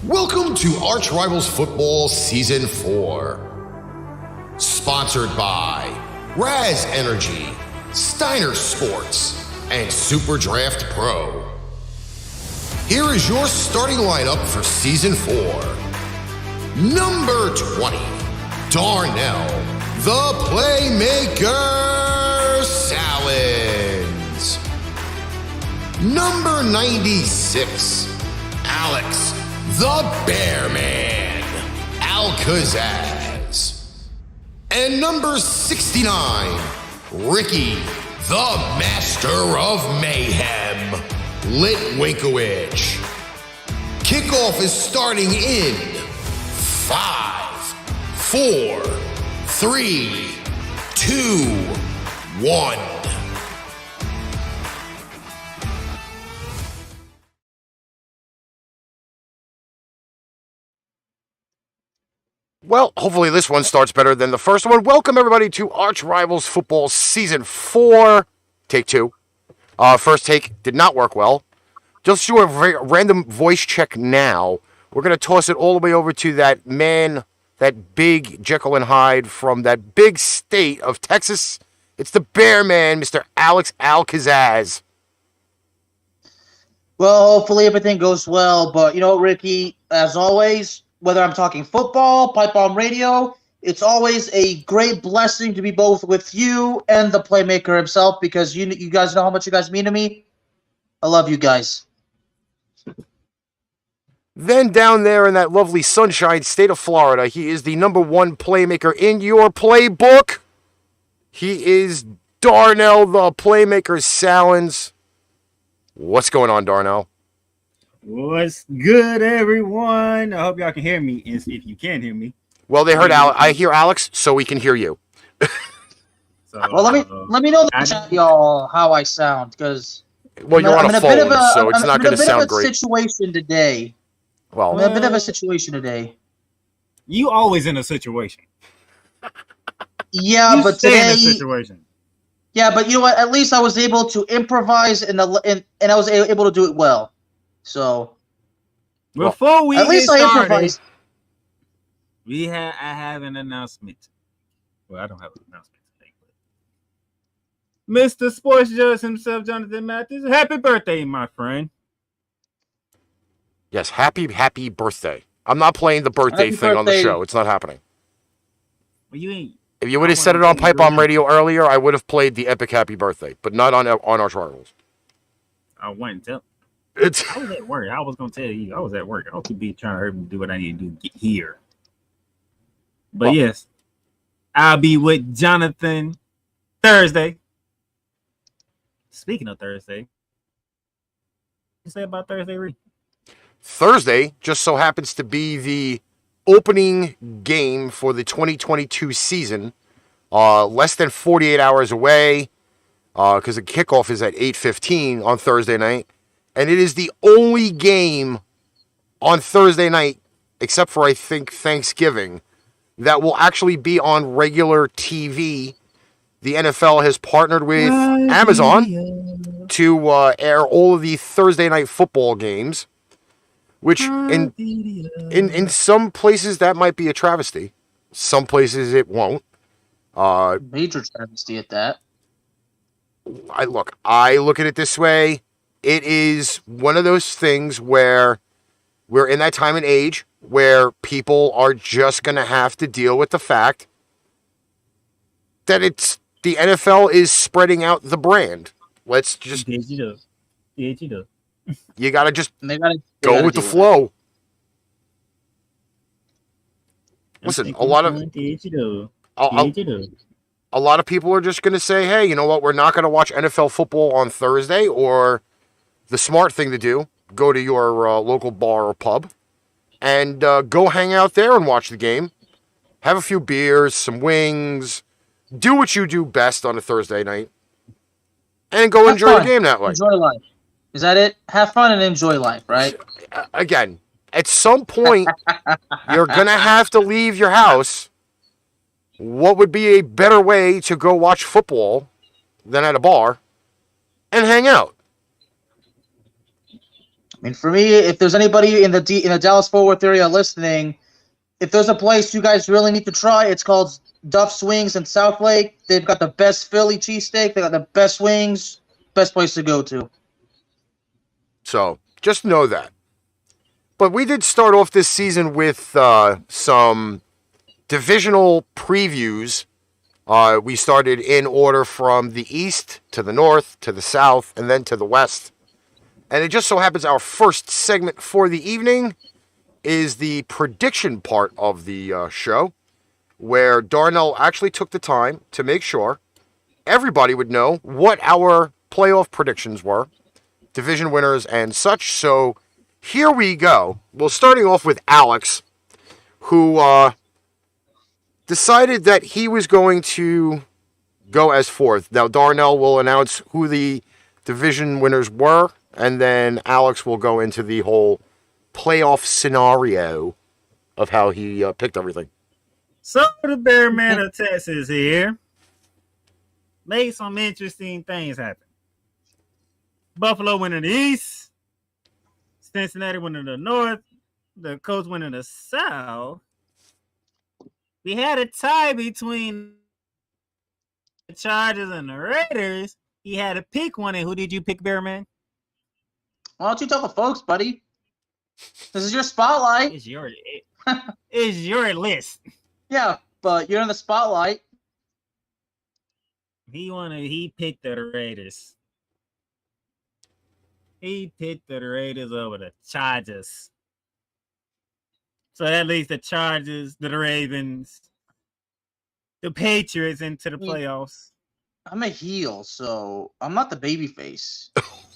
Welcome to ArchRivals Football Season 4. Sponsored by Raz Energy, Steiner Sports, and Super Draft Pro. Here is your starting lineup for Season 4. Number 20, Darnell, the Playmaker, Sallins. Number 96, Alex, the Bearman, Kazzaz. And number 69, Ricky, the Master of Mayhem, Litwinkowich. Kickoff is starting in 5, 4, 3, 2, 1. Well, hopefully this one starts better than the first one. Welcome, everybody, to ArchRivals Football Season 4. Take 2. First take did not work well. Just do a very random voice check now. We're going to toss it all the way over to that man, that big Jekyll and Hyde from that big state of Texas. It's the Bear Man, Mr. Alex Kazzaz. Well, hopefully everything goes well. But, you know, Ricky, as always, whether I'm talking football, pipe bomb radio, it's always a great blessing to be both with you and the Playmaker himself, because you guys know how much you guys mean to me. I love you guys. Then down there in that lovely sunshine state of Florida, he is the number 1 playmaker in your playbook. He is Darnell, the Playmaker, Sallins. What's going on, Darnell? What's good, everyone? I hope y'all can hear me. If you can hear me, well, they heard I hear Alex, so we can hear you. Well, let me know y'all how I sound, because you're on a phone, so it's not going to sound great. Situation today. Well, I'm in a bit of a situation today. You always in a situation. Yeah, but today. In a situation. Yeah, but you know what? At least I was able to improvise and I was able to do it well. So before we at least get I started, improvised. I have an announcement. Well, I don't have an announcement today, but Mr. Sports Judge himself, Jonathan Matthews, happy birthday, my friend. Yes, happy birthday. I'm not playing the birthday thing on the show. It's not happening. Well, you ain't. If you would have said it on Pipe Bomb Radio earlier, I would have played the epic happy birthday, but not on ArchRivals. I wouldn't tell. I was at work. I was gonna tell you. I was at work. I was too busy trying to hurry do what I need to do to get here. But yes, I'll be with Jonathan Thursday. Speaking of Thursday, what you say about Thursday, Reed? Thursday just so happens to be the opening game for the 2022 season. Less than 48 hours away, because the kickoff is at 8:15 on Thursday night. And it is the only game on Thursday night, except for, I think, Thanksgiving, that will actually be on regular TV. The NFL has partnered with Amazon to air all of the Thursday night football games, which in some places that might be a travesty. Some places it won't. Major travesty at that. I look at it this way. It is one of those things where we're in that time and age where people are just going to have to deal with the fact that the NFL is spreading out the brand. Let's just... You got to just go with the flow. Listen, a lot of people are just going to say, hey, you know what? We're not going to watch NFL football on Thursday, or... The smart thing to do, go to your local bar or pub and go hang out there and watch the game. Have a few beers, some wings. Do what you do best on a Thursday night. And go enjoy the game that way. Enjoy life. Is that it? Have fun and enjoy life, right? Again, at some point, you're going to have to leave your house. What would be a better way to go watch football than at a bar and hang out? mean, for me, if there's anybody in the Dallas Fort Worth area listening, if there's a place you guys really need to try, it's called Duff's Wings in Southlake. They've got the best Philly cheesesteak. They got the best wings. Best place to go to. So just know that. But we did start off this season with some divisional previews. We started in order from the east to the north to the south and then to the west. And it just so happens our first segment for the evening is the prediction part of the show, where Darnell actually took the time to make sure everybody would know what our playoff predictions were, division winners and such. So here we go. Well, starting off with Alex, who decided that he was going to go as fourth. Now, Darnell will announce who the division winners were, and then Alex will go into the whole playoff scenario of how he picked everything. So the Bearman of Texas here made some interesting things happen. Buffalo went in the east, Cincinnati went in the north, the Colts went in the south. We had a tie between the Chargers and the Raiders. He had to pick one, and who did you pick, Bearman? Why don't you tell the folks, buddy? This is your spotlight. It's your list. Yeah, but you're in the spotlight. He picked the Raiders. He picked the Raiders over the Chargers. So that leads the Chargers, the Ravens, the Patriots into the playoffs. I'm a heel, so I'm not the baby face.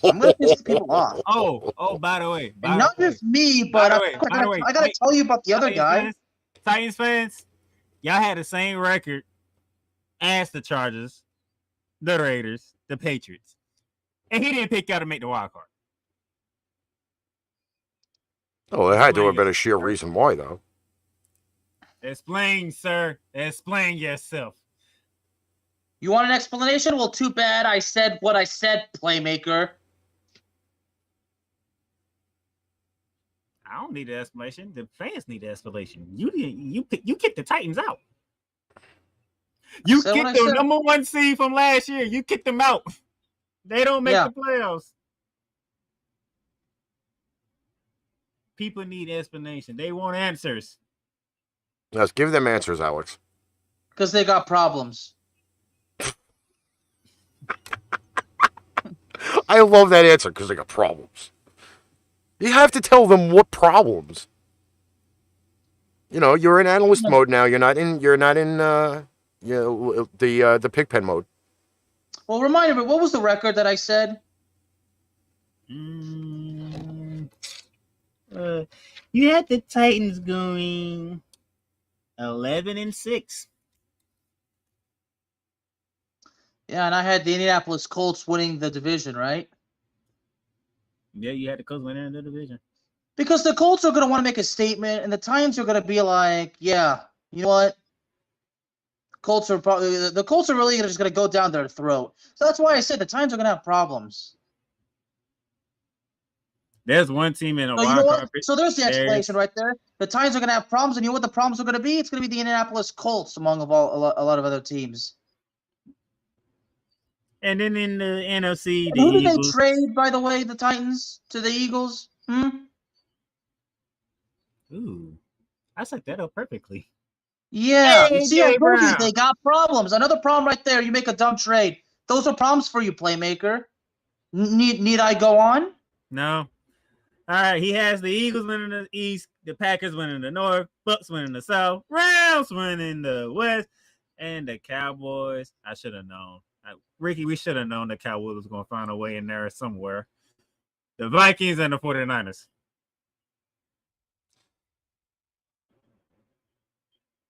I'm going to piss people off. Oh, by the way. And not just me, but I got to tell you about the other guy. Titans fans, y'all had the same record as the Chargers, the Raiders, the Patriots. And he didn't pick y'all to make the wild card. Oh, it had to have been a sheer reason why, though. Explain, sir. Explain yourself. You want an explanation? Well, too bad I said what I said, Playmaker. I don't need an explanation. The fans need an explanation. You kicked the Titans out. You kicked the number one seed from last year. You kicked them out. They don't make the playoffs. People need explanation. They want answers. Let's give them answers, Alex. Because they got problems. I love that answer, because they got problems. You have to tell them what problems. You know, you're in analyst mode now. You're not in the pigpen mode. Well, remind me, what was the record that I said? You had the Titans going 11-6. Yeah, and I had the Indianapolis Colts winning the division, right? Yeah, you had the Colts winning the division. Because the Colts are going to want to make a statement, and the Titans are going to be like, yeah, you know what? The Colts are really just going to go down their throat. So that's why I said the Titans are going to have problems. There's one team in a wild card. So there's the explanation right there. The Titans are going to have problems, and you know what the problems are going to be? It's going to be the Indianapolis Colts among a lot of other teams. And then in the NFC, who did they trade, by the way, the Titans to the Eagles? Ooh, I set that up perfectly. Yeah, hey, see, I told you they got problems. Another problem right there. You make a dumb trade. Those are problems for you, Playmaker. Need I go on? No. All right, he has the Eagles winning the East, the Packers winning the North, Bucks winning the South, Rams winning the West, and the Cowboys. I should have known. Ricky, we should have known the Cowboys was going to find a way in there somewhere. The Vikings and the 49ers.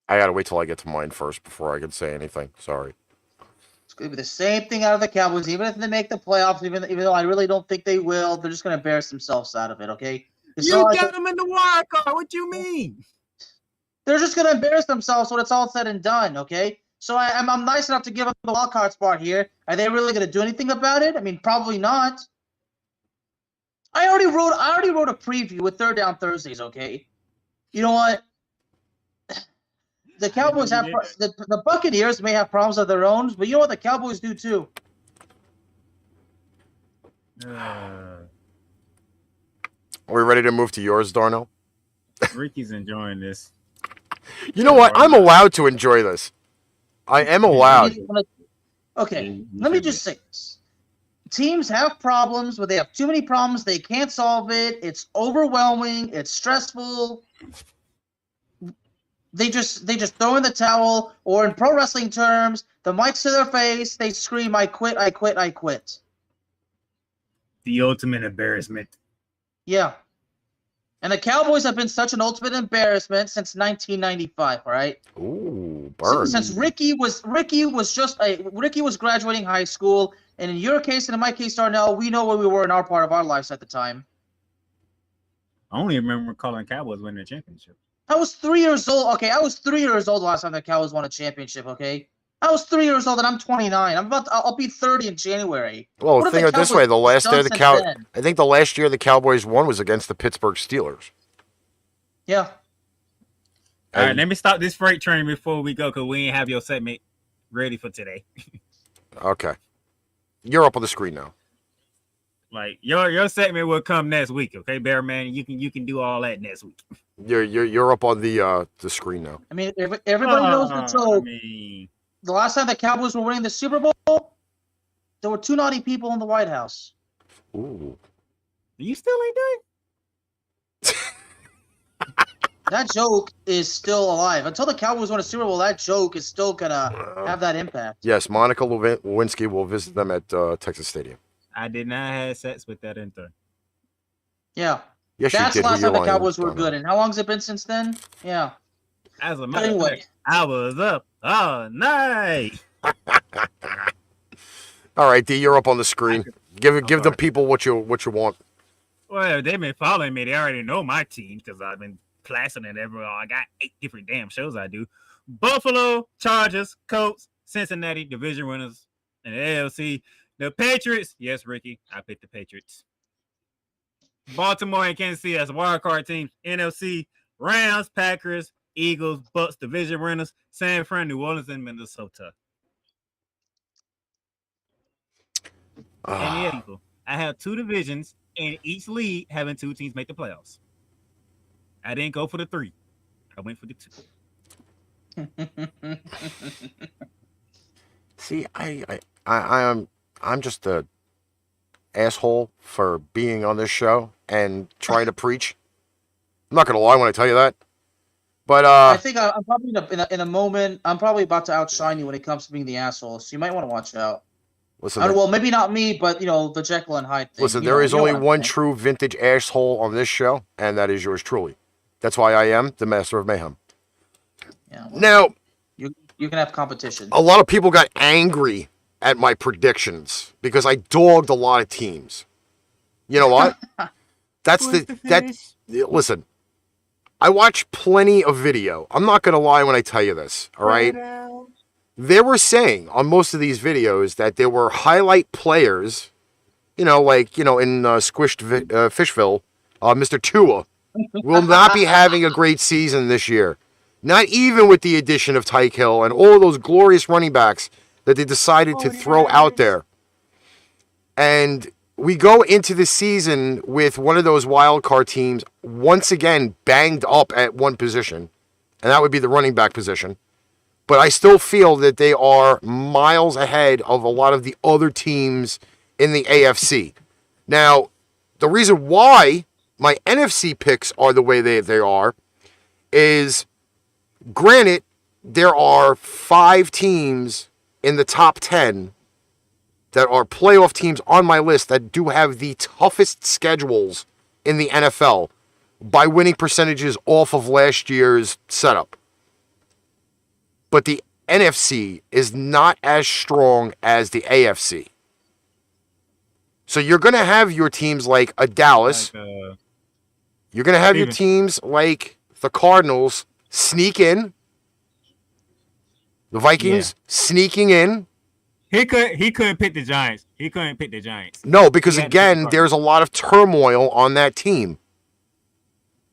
I got to wait till I get to mine first before I can say anything. Sorry. It's going to be the same thing out of the Cowboys. Even if they make the playoffs, even though I really don't think they will, they're just going to embarrass themselves out of it, okay? You got them in the wild card. What you mean? They're just going to embarrass themselves when it's all said and done, okay? So I'm nice enough to give them the wild card spot here. Are they really going to do anything about it? I mean, probably not. I already wrote a preview with Third Down Thursdays. Okay, you know what? The Cowboys have the Buccaneers may have problems of their own, but you know what? The Cowboys do too. Are we ready to move to yours, Darnell? Ricky's enjoying this. You know what? I'm allowed to enjoy this. I am allowed. Okay, let me just say this. Teams have problems, but they have too many problems. They can't solve it. It's overwhelming. It's stressful. They just throw in the towel, or in pro wrestling terms, the mic's to their face. They scream, "I quit! I quit! I quit!" The ultimate embarrassment. Yeah. And the Cowboys have been such an ultimate embarrassment since 1995, right? Ooh, burn. Since Ricky was graduating high school, and in your case and in my case, Darnell, we know where we were in our part of our lives at the time. I only remember calling Cowboys winning a championship. I was 3 years old. Okay, I was 3 years old last time the Cowboys won a championship. Okay, I was 3 years old, and I'm 29. I'll be 30 in January. Well, think of it this way: I think the last year the Cowboys won was against the Pittsburgh Steelers. Yeah. All right, let me stop this freight train before we go, because we ain't have your segment ready for today. Okay, you're up on the screen now. Like your segment will come next week, okay, Bear Man? You can do all that next week. You're up on the screen now. I mean, everybody knows the joke. The last time the Cowboys were winning the Super Bowl, there were 2 naughty people in the White House. Ooh. You still ain't done? That joke is still alive. Until the Cowboys win a Super Bowl, that joke is still gonna have that impact. Yes, Monica Lewinsky will visit them at Texas Stadium. I did not have sex with that intern. Yeah. Yes, that's the last time the Cowboys were good. And how long has it been since then? Yeah. As a matter of fact, I was up all night. All right, D, you're up on the screen. Give the people what you want. Well, they've been following me. They already know my team because I've been plastered it everywhere. I got 8 different damn shows I do. Buffalo, Chargers, Colts, Cincinnati, division winners, and the AFC. The Patriots. Yes, Ricky, I picked the Patriots. Baltimore and Kansas City as wildcard teams. NFC, Rams, Packers, Eagles, Bucks, division winners. San Fran, New Orleans, and Minnesota. And yeah, I have 2 divisions, and each league having 2 teams make the playoffs. I didn't go for the 3. I went for the 2. See, I'm just a asshole for being on this show and trying to preach. I'm not gonna lie when I tell you that. But I think I'm probably in a moment. I'm probably about to outshine you when it comes to being the asshole. So you might want to watch out. Listen, well, maybe not me, but the Jekyll and Hyde thing. Listen, there is only one true vintage asshole on this show, and that is yours truly. That's why I am the master of mayhem. Yeah. Well, now, you can have competition. A lot of people got angry at my predictions because I dogged a lot of teams. You know what? Listen, I watch plenty of video. I'm not gonna lie when I tell you this. All right. They were saying on most of these videos that there were highlight players, in Squished Fishville, Mr. Tua will not be having a great season this year. Not even with the addition of Tyreek Hill and all those glorious running backs that they decided to throw out there. And we go into the season with one of those wild card teams once again banged up at one position, and that would be the running back position. But I still feel that they are miles ahead of a lot of the other teams in the AFC. Now, the reason why my NFC picks are the way they are is, granted, there are 5 teams in the top 10 that are playoff teams on my list that do have the toughest schedules in the NFL by winning percentages off of last year's setup. But the NFC is not as strong as the AFC. So you're going to have your teams like a Dallas. You're going to have your teams like the Cardinals sneak in. The Vikings sneaking in. He couldn't pick the Giants. He couldn't pick the Giants. No, because again, there's a lot of turmoil on that team.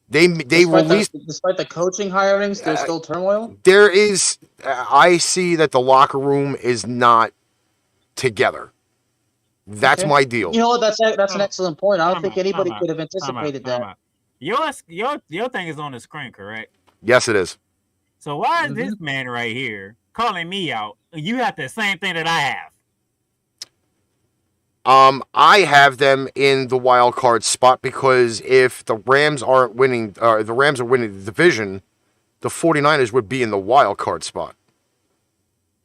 They released despite the coaching hirings, there's still turmoil. There is. I see that the locker room is not together. That's my deal. You know what? That's an excellent point. I don't think anybody could have anticipated that. Your thing is on the screen, correct? Yes, it is. So why is this man right here calling me out? You have the same thing that I have. I have them in the wild card spot because if the Rams aren't winning, the Rams are winning the division, the 49ers would be in the wild card spot.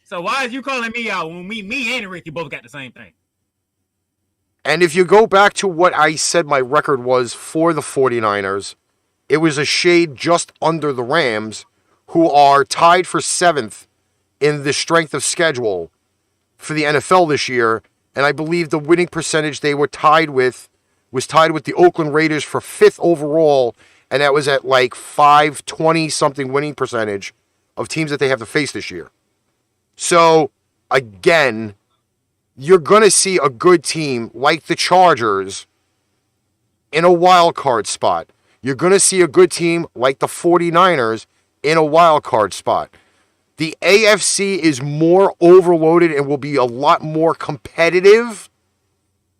So why is you calling me out when me and Ricky both got the same thing? And if you go back to what I said my record was for the 49ers, it was a shade just under the Rams, who are tied for 7th in the strength of schedule for the NFL this year. And I believe the winning percentage they were tied with was tied with the Oakland Raiders for 5th overall, and that was at like 520-something winning percentage of teams that they have to face this year. So, again, you're going to see a good team like the Chargers in a wild card spot. You're going to see a good team like the 49ers in a wild card spot. The AFC is more overloaded and will be a lot more competitive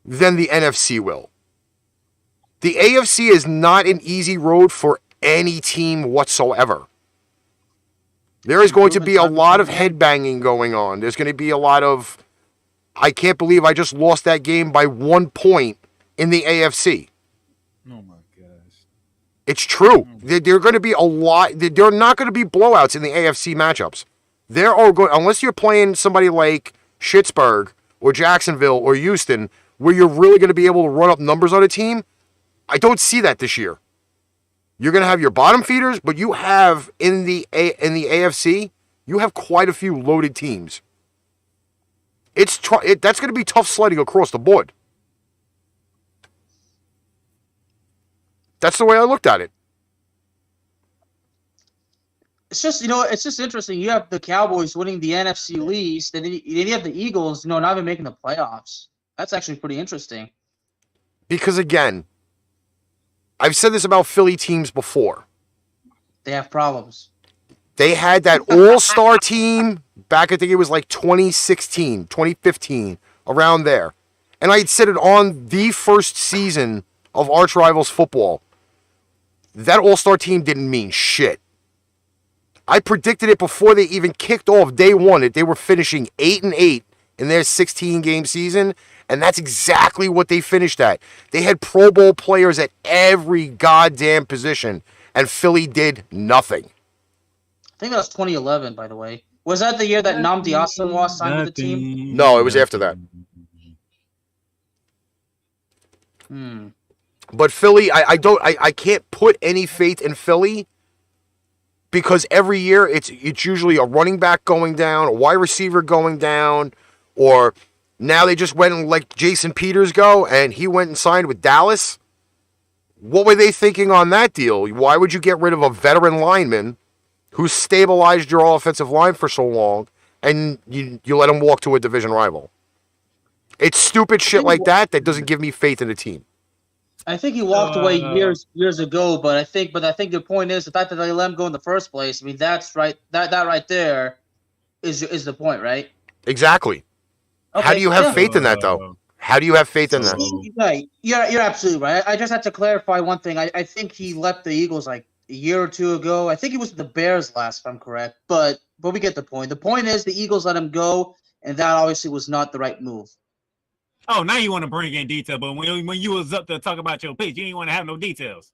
than the NFC will. The AFC is not an easy road for any team whatsoever. There is going to be a lot of headbanging going on. There's going to be a lot of, I can't believe I just lost that game by 1 point in the AFC. Oh my gosh. It's true. There are going to be a lot. There are not going to be blowouts in the AFC matchups. There are going, unless you're playing somebody like Pittsburgh or Jacksonville or Houston, where you're really going to be able to run up numbers on a team. I don't see that this year. You're going to have your bottom feeders, but you have in the AFC, you have quite a few loaded teams. That's going to be tough sledding across the board. That's the way I looked at it. It's just, it's just interesting. You have the Cowboys winning the NFC East, and then you have the Eagles, not even making the playoffs. That's actually pretty interesting. Because, again, I've said this about Philly teams before. They have problems. They had that all-star team back, I think it was like 2016, 2015, around there. And I had said it on the first season of ArchRivals Football. That all-star team didn't mean shit. I predicted it before they even kicked off day one that they were finishing 8-8 in their 16-game season, and that's exactly what they finished at. They had Pro Bowl players at every goddamn position, and Philly did nothing. I think that was 2011, by the way. Was that the year that Nnamdi Asomugha signed with the team? No, it was after that. But Philly, I can't put any faith in Philly because every year it's usually a running back going down, a wide receiver going down, or now they just went and let Jason Peters go, and he went and signed with Dallas. What were they thinking on that deal? Why would you get rid of a veteran lineman who stabilized your offensive line for so long, and you let him walk to a division rival? It's stupid shit like that doesn't give me faith in the team. I think he walked away years ago, but I think the point is the fact that they let him go in the first place. I mean, that's right. That right there is the point, right? Exactly. Okay, how do you have faith in that, though? How do you have faith in that? Right. You're absolutely right. I just had to clarify one thing. I think he left the Eagles like a year or two ago. I think he was with the Bears last, if I'm correct. But we get the point. The point is the Eagles let him go, and that obviously was not the right move. Oh, now you want to bring in detail, but when you was up to talk about your pitch, you didn't want to have no details.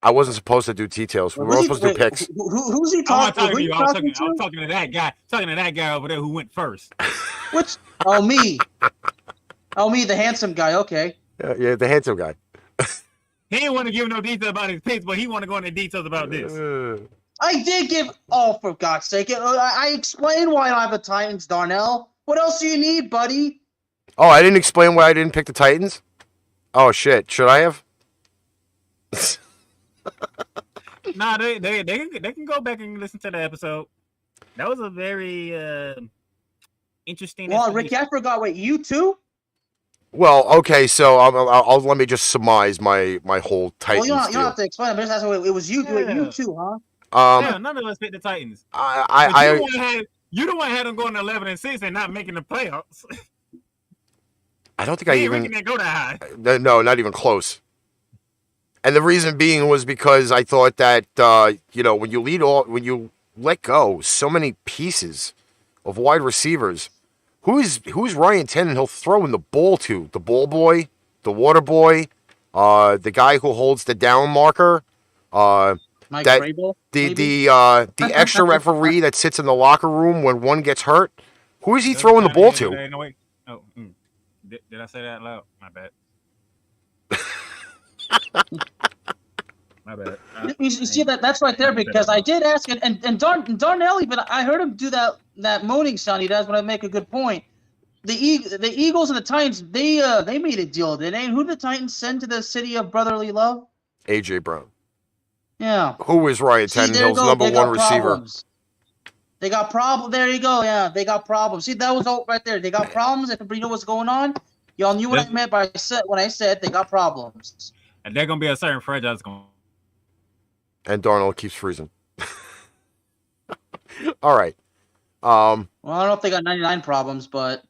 I wasn't supposed to do details. We were supposed to do picks. Who's he talking to? I was talking to that guy. Talking to that guy over there who went first. Which? Oh, me. Oh, me, the handsome guy. Okay. Yeah, the handsome guy. He didn't want to give no detail about his picks, but he want to go into details about this. I did give. Oh, for God's sake! I explained why I don't have the Titans, Darnell. What else do you need, buddy? Oh, I didn't explain why I didn't pick the Titans. Oh shit! Should I have? Nah, they can go back and listen to the episode. That was a very interesting. Well, Ricky, I forgot. Wait, you too? Well, okay, so I'll let me just surmise my whole Titans Well, you don't deal. have to explain it. But just it was you. Wait, you too, huh? Yeah, none of us picked the Titans. You don't want to have them going 11-6 and not making the playoffs. I don't think I even didn't go that high. No, not even close. And the reason being was because I thought that when you let go so many pieces of wide receivers, who's Ryan Tannehill throwing the ball to? The ball boy, the water boy, the guy who holds the down marker, Mike Vrabel, the extra referee that sits in the locker room when one gets hurt. Who is he throwing the ball to? No, wait. Oh, did I say that loud? My bad. My bad. You see that's right there because I did ask it, and Darnell even I heard him do that moaning sound he does when I make a good point. The Eagles and the Titans they made a deal, didn't they? Who did the Titans send to the city of brotherly love? AJ Brown. Yeah. Who is Ryan Tannehill's number one receiver? Problems. They got problems. There you go. Yeah, they got problems. See, that was all right there. They got problems. Everybody know what's going on. Y'all knew what I meant when I said they got problems. And they're gonna be a certain franchise going. And Darnell keeps freezing. All right. Well, I don't know if they got 99 problems, but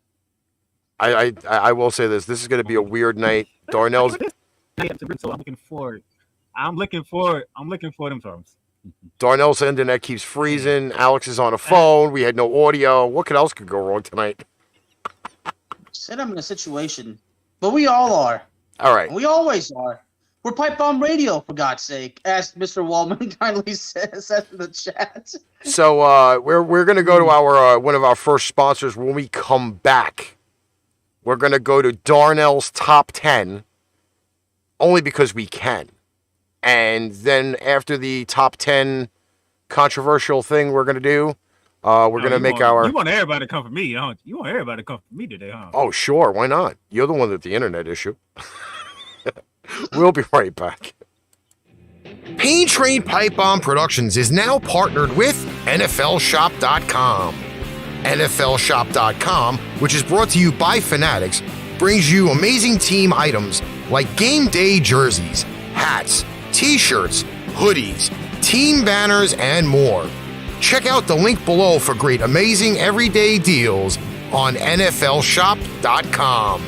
I will say this. This is going to be a weird night. Darnell's. So I'm looking for them terms. Darnell's internet keeps freezing. Alex is on a phone. We had no audio. What else could go wrong tonight? Said I'm in a situation, but we all are. All right. We always are. We're Pipe Bomb Radio, for God's sake, as Mr. Wallman kindly says in the chat. So we're going to go to our one of our first sponsors. When we come back, we're going to go to Darnell's top 10, only because we can. And then after the top 10 controversial thing we're going to do, we're going to make our... You want everybody to come for me, don't you? You want everybody to come for me today, huh? Oh, sure. Why not? You're the one with the internet issue. We'll be right back. Pain Train Pipe Bomb Productions is now partnered with NFLShop.com. NFLShop.com, which is brought to you by Fanatics, brings you amazing team items like game day jerseys, hats, t-shirts, hoodies, team banners, and more. Check out the link below for great, amazing everyday deals on NFLShop.com.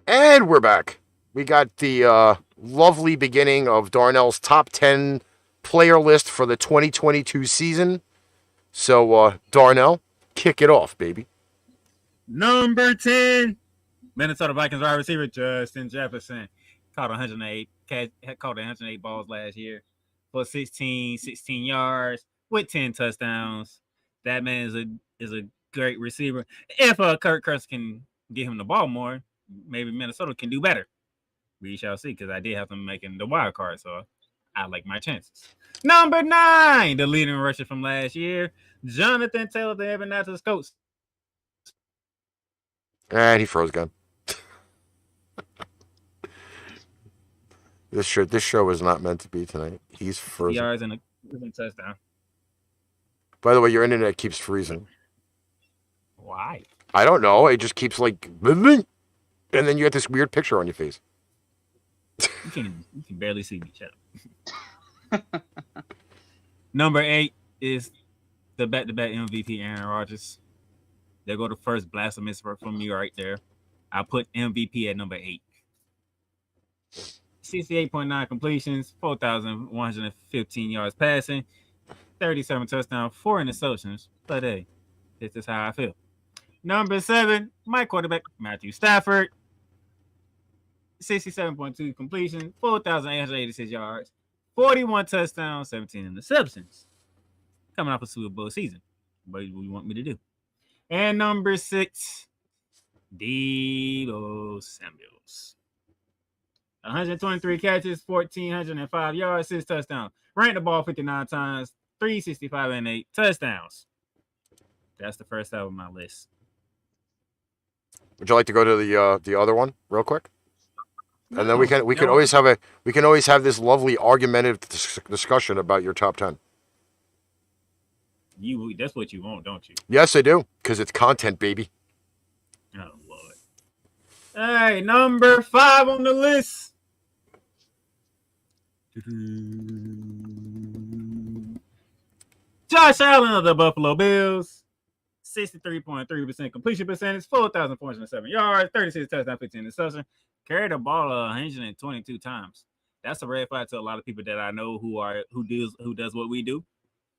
And we're back. We got the lovely beginning of Darnell's top 10 player list for the 2022 season. So, Darnell, kick it off, baby. Number 10, Minnesota Vikings wide receiver Justin Jefferson. Caught 108 balls last year for 16 yards with 10 touchdowns. That man is a great receiver. If Kirk Cousins can get him the ball more, maybe Minnesota can do better. We shall see, because I did have them making the wild card, so I like my chances. Number 9, the leading rusher from last year, Jonathan Taylor, the Evansville coach. And he froze again. This show is not meant to be tonight. He's frozen. Yards and a touchdown. By the way, your internet keeps freezing. Why? I don't know. It just keeps like, and then you get this weird picture on your face. You can barely see me. Shut up. Number 8 is the back-to-back MVP Aaron Rodgers. There go the first blasphemous from me right there. I put MVP at number 8. 68.9 completions, 4,115 yards passing, 37 touchdowns, 4 interceptions. But hey, this is how I feel. Number 7, my quarterback, Matthew Stafford. 67.2 completion, 4,886 yards, 41 touchdowns, 17 interceptions. Coming off a Super Bowl season. What do you want me to do? And number 6, Deebo Samuels. 123 catches, 1,405 yards, 6 touchdowns. Ran the ball 59 times, 365 and 8 touchdowns. That's the first out of my list. Would you like to go to the other one real quick? And then we can always have this lovely argumentative discussion about your top 10. That's what you want, don't you? Yes, I do, because it's content, baby. Oh, Lord. All right, number 5 on the list. Josh Allen of the Buffalo Bills. 63.3% completion percentage, 4,407 yards, 36 touchdowns, 15 interceptions. Carried the ball 122 times. That's a red flag to a lot of people that I know who does what we do.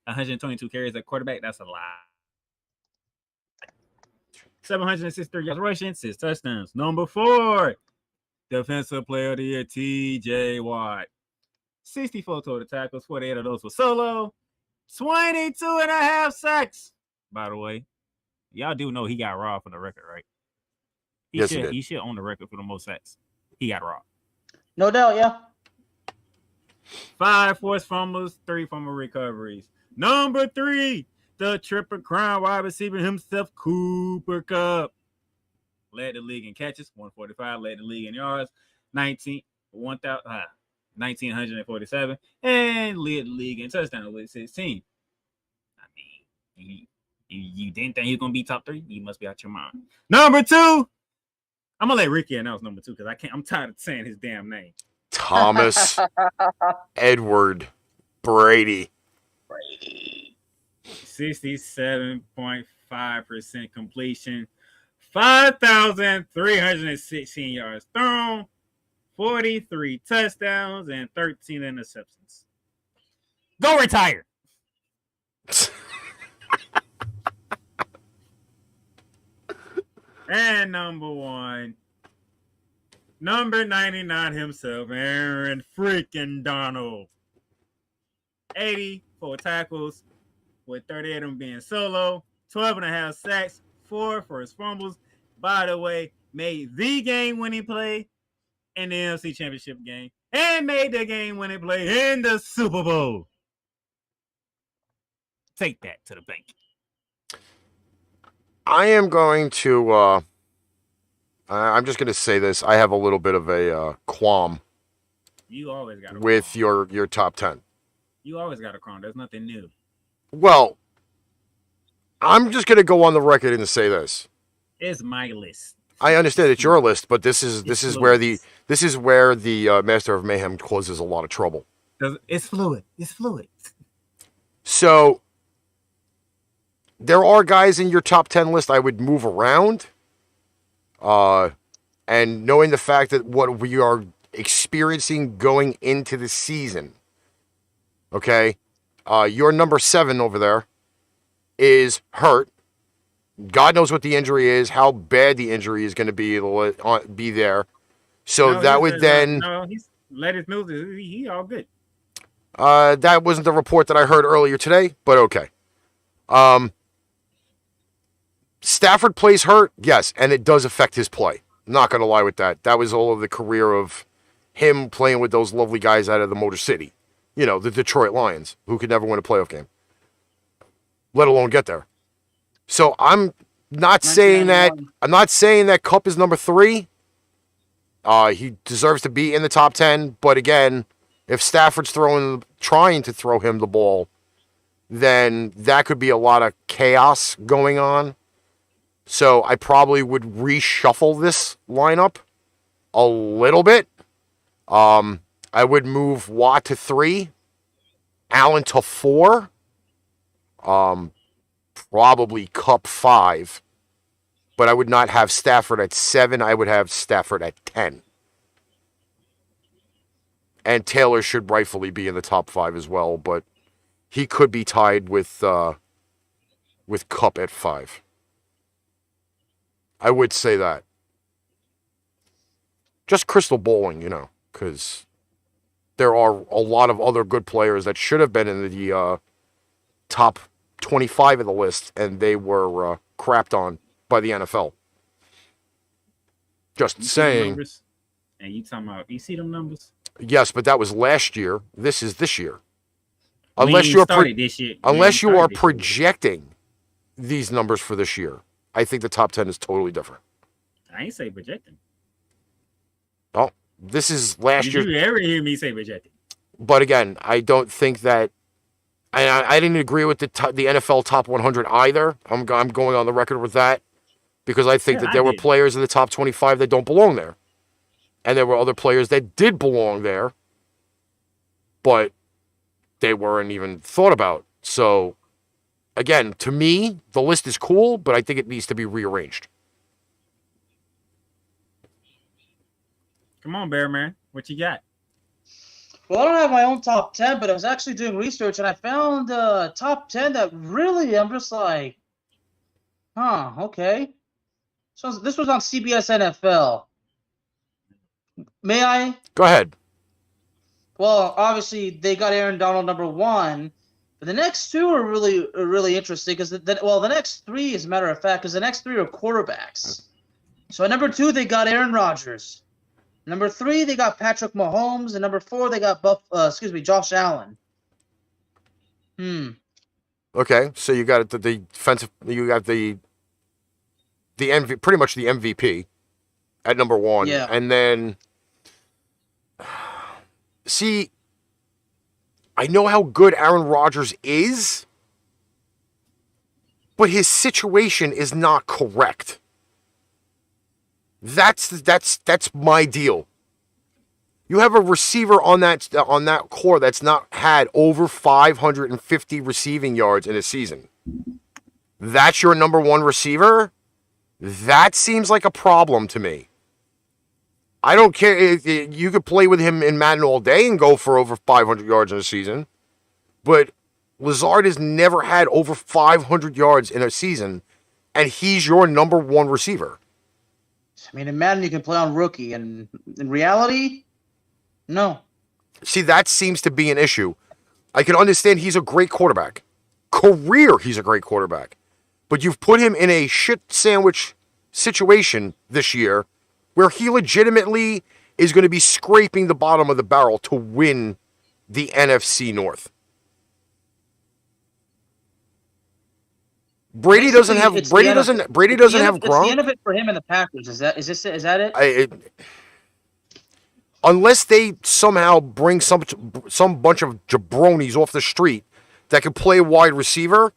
122 carries at quarterback, that's a lot. 763 yards rushing, 6 touchdowns. Number 4, defensive player of the year, TJ Watt. 64 total tackles, 48 of those were solo. 22 and a half sacks. By the way, y'all do know he got robbed for the record, right? Yes, he did. He should own the record for the most sacks. He got robbed. No doubt, yeah. 5 forced fumbles, 3 fumble recoveries. Number 3, the triple crown wide receiver himself, Cooper Kupp. Led the league in catches, 145. Led the league in yards, 1,947. And led the league in touchdowns with 16. I mean, you didn't think he was going to be top 3? You must be out your mind. Number 2, I'm going to let Ricky announce number 2 because I'm tired of saying his damn name. Thomas Edward Brady. 67.5% completion, 5,316 yards thrown, 43 touchdowns, and 13 interceptions. Go retire. And number 1, number 99 himself, Aaron freaking Donald. 84 tackles, with 38 of them being solo, 12 and a half sacks, 4 forced fumbles. By the way, made the game-winning play in the NFC Championship game and made the game-winning play in the Super Bowl. Take that to the bank. I am going to, I'm just going to say this. I have a little bit of a qualm You always got a with qualm. your top 10. You always got a qualm. There's nothing new. Well, I'm just going to go on the record and say this. It's my list. I understand it's your list, but this is where the Master of Mayhem causes a lot of trouble. It's fluid. It's fluid. So there are guys in your top 10 list I would move around. And knowing the fact that what we are experiencing going into the season, okay, your number 7 over there is hurt. God knows what the injury is, how bad the injury is going to be there. So No, that would then... No, he's let us know that he all good. That wasn't the report that I heard earlier today, but okay. Stafford plays hurt, yes, and it does affect his play. I'm not going to lie with that. That was all of the career of him playing with those lovely guys out of the Motor City. You know, the Detroit Lions, who could never win a playoff game, let alone get there. So I'm not saying that Kupp is number 3. He deserves to be in the top 10, but again, if Stafford's trying to throw him the ball, then that could be a lot of chaos going on. So I probably would reshuffle this lineup a little bit. I would move Watt to 3, Allen to 4, probably Kupp 5, but I would not have Stafford at 7. I would have Stafford at 10. And Taylor should rightfully be in the top 5 as well, but he could be tied with Kupp at 5. I would say that. Just crystal balling, you know, because there are a lot of other good players that should have been in the top 25 of the list, and they were crapped on by the NFL. Just saying. And you talking about, you see them numbers? Yes, but that was last year. This is this year. Unless you are projecting these numbers for this year, I think the top 10 is totally different. I ain't say projecting. Oh, this is last year. Did you ever hear me say projecting? But again, I don't think that I didn't agree with the NFL top 100 either. I'm going on the record with that because I think that there were players in the top 25 that don't belong there. And there were other players that did belong there, but they weren't even thought about. So, again, to me, the list is cool, but I think it needs to be rearranged. Come on, Bear Man. What you got? Well, I don't have my own top 10, but I was actually doing research, and I found a top 10 that really, I'm just like, okay. So this was on CBS NFL. May I? Go ahead. Well, obviously, they got Aaron Donald number 1, but the next 2 are really interesting because, the next 3, as a matter of fact, because the next 3 are quarterbacks. So at number 2, they got Aaron Rodgers. Number 3, they got Patrick Mahomes, and number 4, they got Josh Allen. Okay, so you got the defensive. You got the pretty much the MVP at number 1, yeah. And then see, I know how good Aaron Rodgers is, but his situation is not correct. That's my deal. You have a receiver on that core that's not had over 550 receiving yards in a season. That's your number 1 receiver? That seems like a problem to me. I don't care. You could play with him in Madden all day and go for over 500 yards in a season, but Lazard has never had over 500 yards in a season, and he's your number 1 receiver. I mean, in Madden, you can play on rookie, and in reality, no. See, that seems to be an issue. I can understand he's a great quarterback. He's a great quarterback. But you've put him in a shit sandwich situation this year where he legitimately is going to be scraping the bottom of the barrel to win the NFC North. Brady doesn't have Gronk. It's the end of it for him and the Packers. Is that it? Unless they somehow bring some bunch of jabronis off the street that can play wide receiver,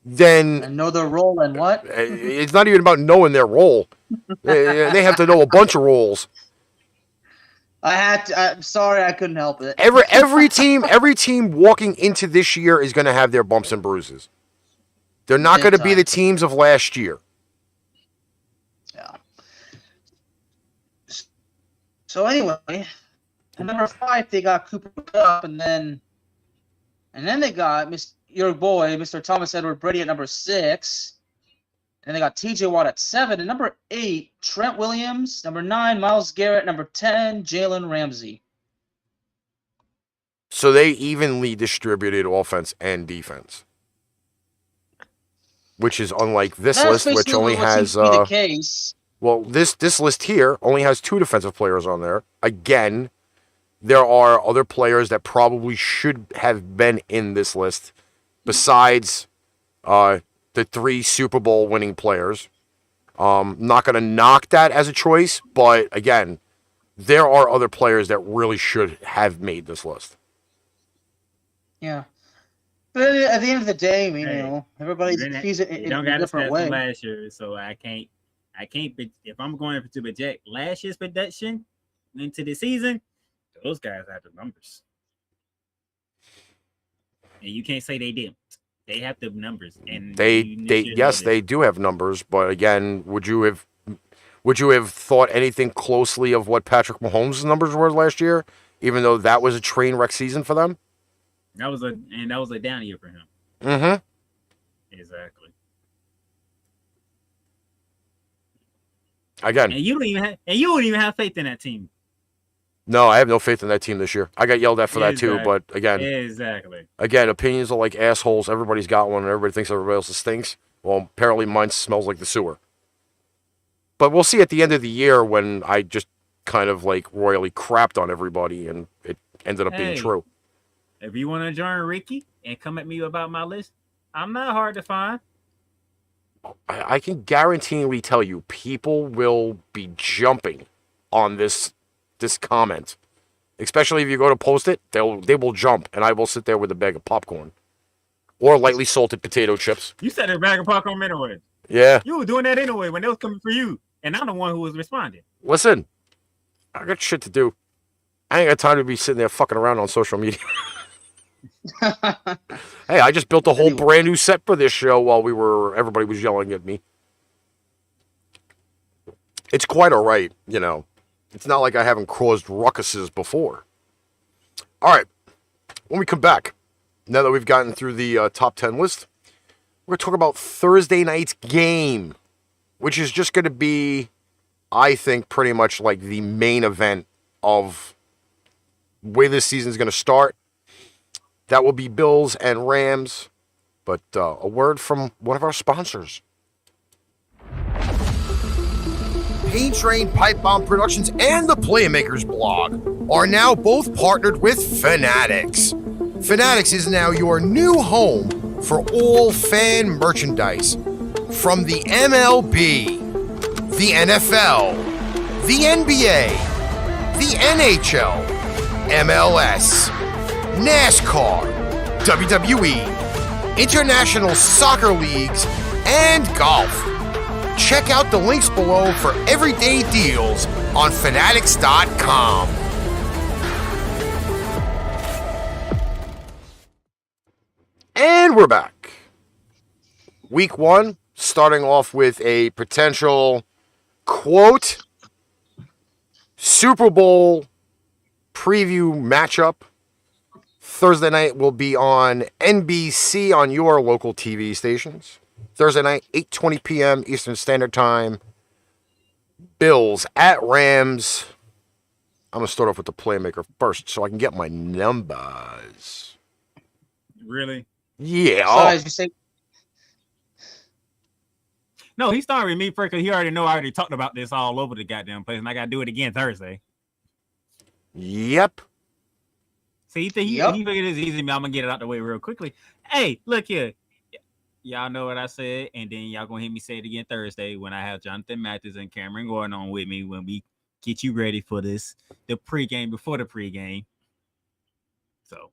then and know their role and what? It's not even about knowing their role. They have to know a bunch of roles. I'm sorry, I couldn't help it. Every team walking into this year is going to have their bumps and bruises. They're not going to be the teams of last year. Yeah. So anyway, at number 5 they got Cooper Kupp, and then they got your boy, Mr. Thomas Edward Brady at number 6. And they got T.J. Watt at 7. And number 8, Trent Williams. Number 9, Myles Garrett. Number 10, Jalen Ramsey. So they evenly distributed offense and defense, which is unlike this list, which only has the case. Well, this list here only has 2 defensive players on there. Again, there are other players that probably should have been in this list besides the 3 Super Bowl winning players. Not going to knock that as a choice, but again, there are other players that really should have made this list. Yeah. But at the end of the day, I mean, everybody sees it in a different way. Last year, so I can't. If I'm going to project last year's production into the season, those guys have the numbers, and you can't say they didn't. They have the numbers, and they do have numbers. But again, would you have thought anything closely of what Patrick Mahomes' numbers were last year, even though that was a train wreck season for them? That was a down year for him. Mm-hmm. Exactly. Again, and you don't even have faith in that team. No, I have no faith in that team this year. I got yelled at for that too, but again, opinions are like assholes. Everybody's got one, and everybody thinks everybody else's stinks. Well, apparently mine smells like the sewer. But we'll see at the end of the year when I just kind of like royally crapped on everybody, and it ended up being true. If you want to join Ricky and come at me about my list, I'm not hard to find. I can guaranteeingly tell you, people will be jumping on this comment, especially if you go to post it. They will jump, and I will sit there with a bag of popcorn Or lightly salted potato chips. You said it back and park on anyway. Yeah. You were doing that anyway when they was coming for you. And I'm the one who was responding. Listen, I got shit to do. I ain't got time to be sitting there fucking around on social media. Hey, I just built a whole brand new set for this show while everybody was yelling at me. It's quite all right, you know. It's not like I haven't caused ruckuses before. All right, when we come back, now that we've gotten through the top 10 list, we're going to talk about Thursday night's game, which is just going to be, I think, pretty much like the main event of the way this season is going to start. That will be Bills and Rams, but a word from one of our sponsors. Pain Train Pipe Bomb Productions and the Playmakers blog are now both partnered with Fanatics. Fanatics is now your new home for all fan merchandise. From the MLB, the NFL, the NBA, the NHL, MLS, NASCAR, WWE, International Soccer Leagues, and golf. Check out the links below for everyday deals on Fanatics.com. And we're back. Week 1, starting off with a potential, quote, Super Bowl preview matchup. Thursday night will be on NBC on your local TV stations. Thursday night, 8:20 p.m. Eastern Standard Time. Bills at Rams. I'm going to start off with the Playmaker first so I can get my numbers. Really? Yeah. So as you say, no, he started with me first because he already know I already talked about this all over the goddamn place, and I got to do it again Thursday. Yep. So he figured it's easy. I'm going to get it out the way real quickly. Hey, look here. Y'all know what I said, and then y'all going to hear me say it again Thursday when I have Jonathan Mathis and Cameron going on with me when we get you ready for this, the pregame before the pregame. So,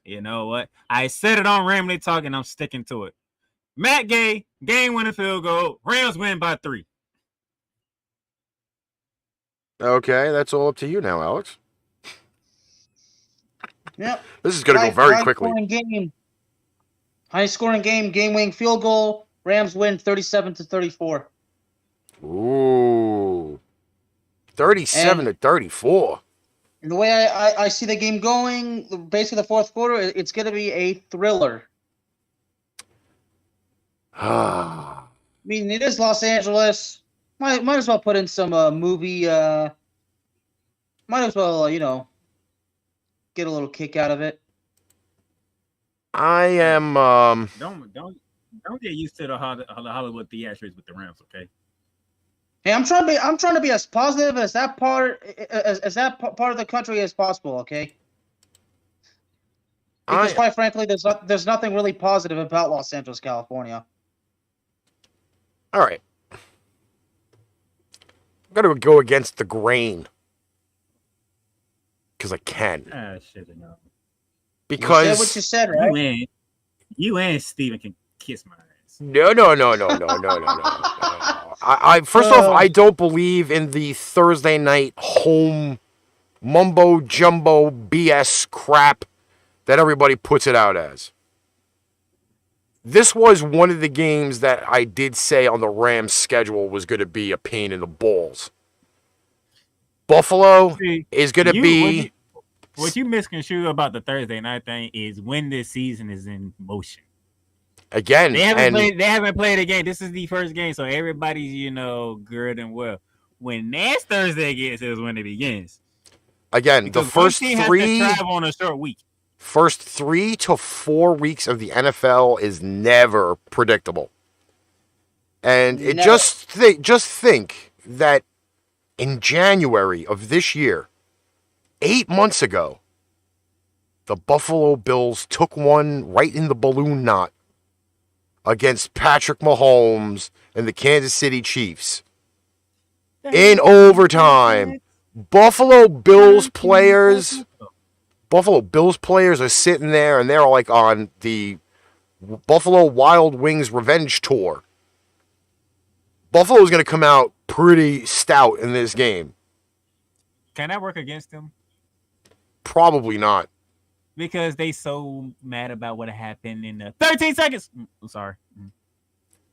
you know what? I said it on Ramley Talk, and I'm sticking to it. Matt Gay, game-winning field goal. Rams win by 3. Okay, that's all up to you now, Alex. Yep. This is going to go very quickly. High-scoring game, game-winning field goal. Rams win 37-34. Ooh. 37-34. And the way I see the game going, basically the fourth quarter, it's going to be a thriller. I mean, it is Los Angeles. Might as well put in some movie. Might as well, get a little kick out of it. I am. Don't get used to the Hollywood theatrics with the Rams, okay? Hey, I'm trying to be as positive as that part of the country as possible, okay? Because quite frankly, there's nothing really positive about Los Angeles, California. All right. I'm going to go against the grain. Because I can. Shit, no. Because you said what you said, right? You and Steven can kiss my ass. No. First off, I don't believe in the Thursday night home mumbo jumbo BS crap that everybody puts it out as. This was one of the games that I did say on the Rams schedule was going to be a pain in the balls. Buffalo is going to be... What you misconstrue about the Thursday night thing is when this season is in motion. Again, they haven't played a game. This is the first game, so everybody's good and well. When next Thursday gets is when it begins. Again, because the first three has to travel on a short week. First 3 to 4 weeks of the NFL is never predictable, and just think that in January of this year, 8 months ago, the Buffalo Bills took one right in the balloon knot against Patrick Mahomes and the Kansas City Chiefs. In overtime, Buffalo Bills players are sitting there and they're like on the Buffalo Wild Wings Revenge Tour. Buffalo's going to come out pretty stout in this game. Can that work against them? Probably not. Because they so mad about what happened in the 13 seconds. I'm sorry.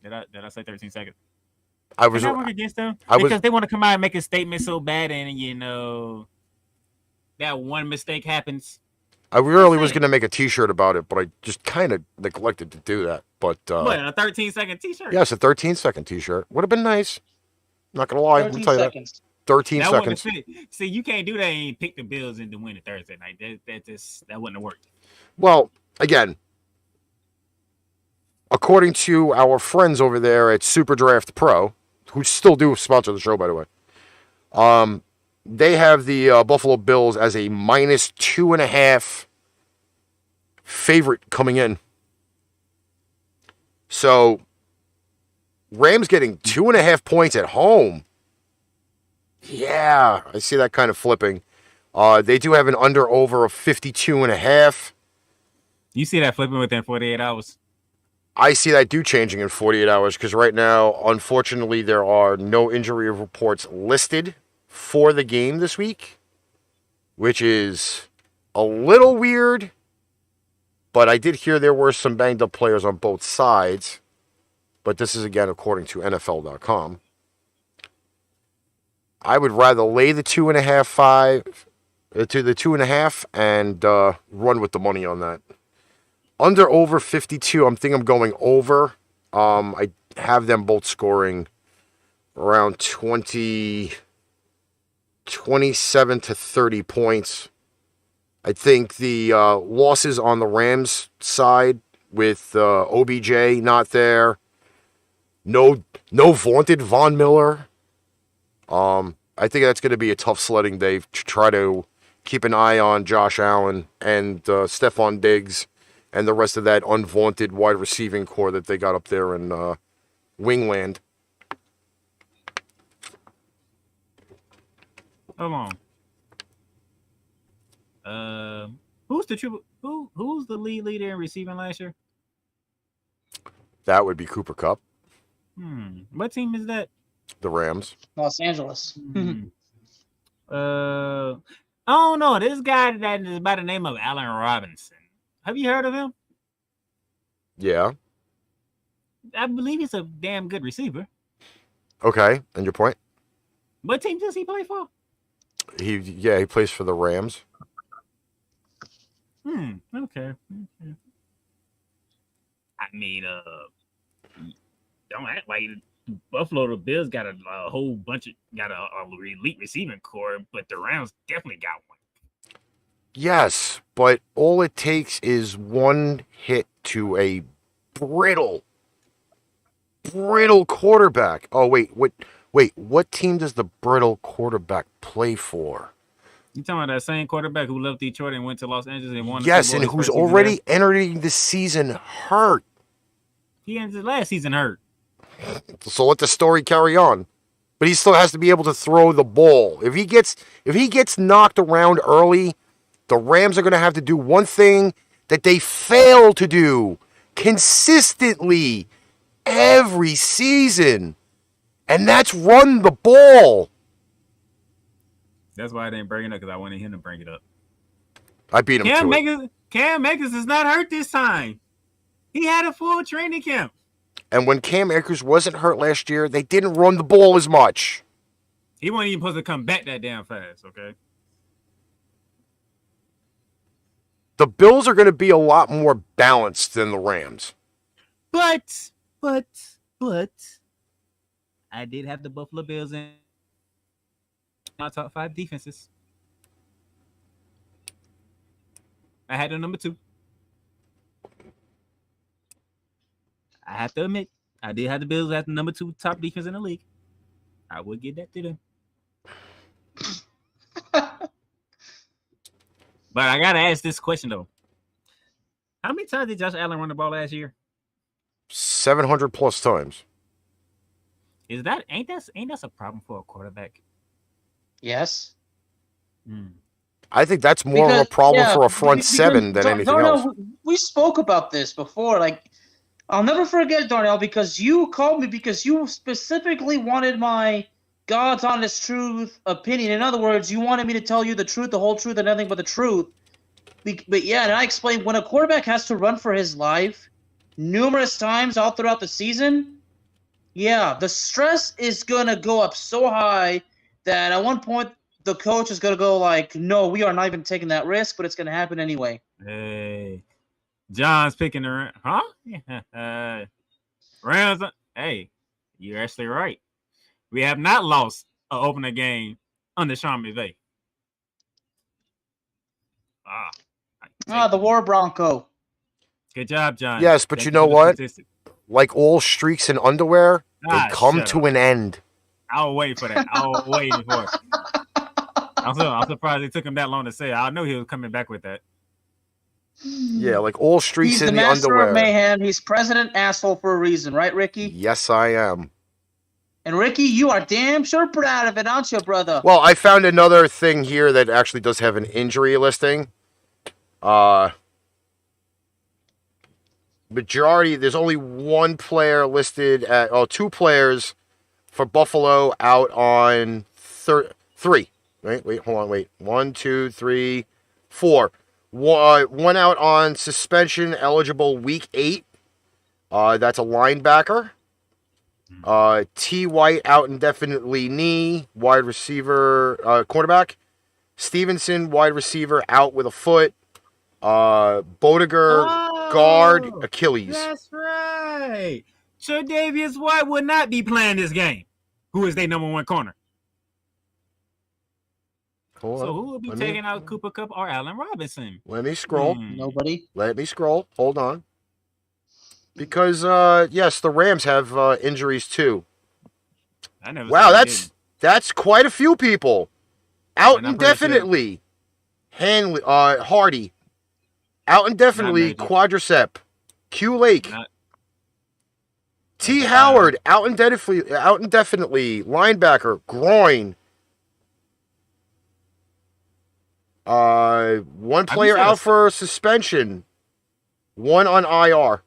Did I say 13 seconds? Can that work against them? Because they want to come out and make a statement so bad, and that one mistake happens. I really was going to make a T-shirt about it, but I just kind of neglected to do that. But what, a 13-second T-shirt? Yes, a 13-second T-shirt would have been nice. Not gonna lie, 13 I'll tell you seconds. that. 13 seconds. See, you can't do that and pick the Bills and to win the Thursday night. That wouldn't have worked. Well, again, according to our friends over there at Super Draft Pro, who still do sponsor the show, by the way, they have the Buffalo Bills as a -2.5 favorite coming in. So, Rams getting 2.5 points at home. Yeah, I see that kind of flipping. They do have an under-over of 52.5. You see that flipping within 48 hours? I see that changing in 48 hours because right now, unfortunately, there are no injury reports listed for the game this week, which is a little weird. But I did hear there were some banged-up players on both sides. But this is, again, according to NFL.com. I would rather lay the 2.5 to the 2.5 and run with the money on that. Under over 52, I'm going over. I have them both scoring around 27 to 30 points. I think the losses on the Rams side with OBJ not there, no vaunted Von Miller. I think that's going to be a tough sledding day to try to keep an eye on Josh Allen and Stephon Diggs and the rest of that unvaunted wide receiving core that they got up there in Wingland. Hold on. Who's the lead leader in receiving last year? That would be Cooper Kupp. What team is that? The Rams. Los Angeles. I don't know. This guy that is by the name of Allen Robinson. Have you heard of him? Yeah. I believe he's a damn good receiver. Okay, and your point? What team does he play for? He plays for the Rams. Okay. I mean, don't act like Buffalo. The Bills got a whole bunch of elite receiving core, but the Rams definitely got one. Yes, but all it takes is one hit to a brittle quarterback. Oh wait, what team does the brittle quarterback play for? You talking about that same quarterback who left Detroit and went to Los Angeles and won? Yes, and who's already entering the season hurt. He ended last season hurt. So let the story carry on. But he still has to be able to throw the ball. If he gets knocked around early, the Rams are going to have to do one thing that they fail to do consistently every season, and that's run the ball. That's why I didn't bring it up, because I wanted him to bring it up. I beat him to it. Cam Akers is not hurt this time. He had a full training camp. And when Cam Akers wasn't hurt last year, they didn't run the ball as much. He wasn't even supposed to come back that damn fast, okay? The Bills are going to be a lot more balanced than the Rams. But, I did have the Buffalo Bills in my top 5 defenses. I had them number 2. I have to admit, I did have the Bills as the number 2 top defense in the league. I would give that to them. But I gotta ask this question though: how many times did Josh Allen run the ball last year? 700 plus times. Ain't that a problem for a quarterback? Yes. I think that's more of a problem for a front seven than anything else. We spoke about this before. Like, I'll never forget, Darnell, because you called me because you specifically wanted my God's honest truth opinion. In other words, you wanted me to tell you the truth, the whole truth, and nothing but the truth. But yeah, and I explained when a quarterback has to run for his life numerous times all throughout the season, yeah, the stress is going to go up so high that at one point the coach is going to go like, no, we are not even taking that risk, but it's going to happen anyway. Hey, John's picking the huh? Rams. Hey, you're actually right. We have not lost an opener game under Sean McVay. The War Bronco. Good job, John. Yes, but you know what? Like all streaks in underwear, they come to an end. I was waiting for that. I was waiting for it. I'm surprised it took him that long to say it. I knew he was coming back with that. Yeah, like all streaks in the underwear. He's the master of mayhem. He's president asshole for a reason, right, Ricky? Yes, I am. And Ricky, you are damn sure proud of it, aren't you, brother? Well, I found another thing here that actually does have an injury listing. Majority, there's only one player listed at, two players for Buffalo out on three. Wait, hold on, wait. 1, 2, 3, 4. One out on suspension, eligible week 8. That's a linebacker. T. White out indefinitely knee, wide receiver, cornerback. Stevenson, wide receiver, out with a foot. Bodiger, guard, Achilles. That's right. Tre'Davious White would not be playing this game. Who is their number 1 corner? So who will be taking out Cooper Kupp or Allen Robinson? Let me scroll. Nobody. Let me scroll. Hold on. Because yes, the Rams have injuries too. Wow, that's quite a few people. Out indefinitely. Hanley, Hardy. Out indefinitely, quadricep. Q Lake. T. Howard, out indefinitely, linebacker, groin. One player out for suspension. One on IR.